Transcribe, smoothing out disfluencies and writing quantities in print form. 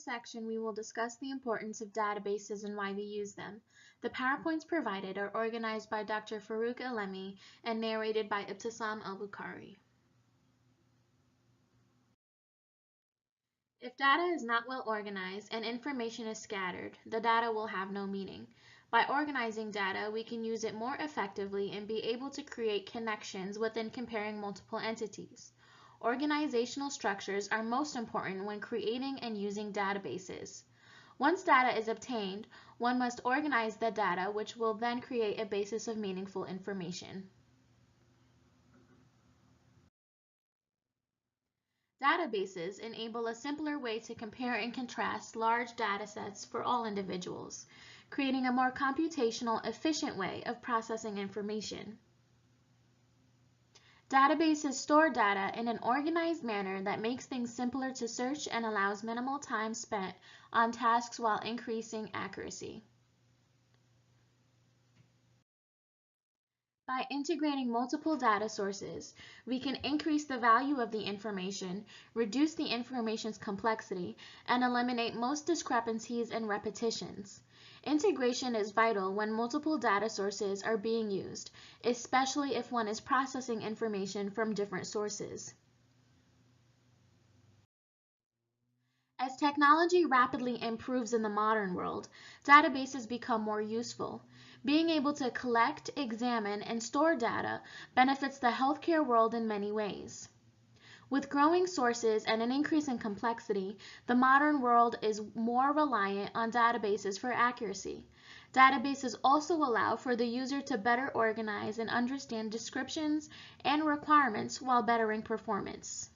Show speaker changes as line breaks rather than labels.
this section, we will discuss the importance of databases and why we use them. The PowerPoints provided are organized by Dr. Farouk Alemi and narrated by Ibtisam Al-Bukhari. If data is not well organized and information is scattered, the data will have no meaning. By organizing data, we can use it more effectively and be able to create connections within comparing multiple entities. Organizational structures are most important when creating and using databases. Once data is obtained, one must organize the data, which will then create a basis of meaningful information. Databases enable a simpler way to compare and contrast large data sets for all individuals, creating a more computational, efficient way of processing information. Databases store data in an organized manner that makes things simpler to search and allows minimal time spent on tasks while increasing accuracy. By integrating multiple data sources, we can increase the value of the information, reduce the information's complexity, and eliminate most discrepancies and repetitions. Integration is vital when multiple data sources are being used, especially if one is processing information from different sources. As technology rapidly improves in the modern world, databases become more useful. Being able to collect, examine, and store data benefits the healthcare world in many ways. With growing sources and an increase in complexity, the modern world is more reliant on databases for accuracy. Databases also allow for the user to better organize and understand descriptions and requirements while bettering performance.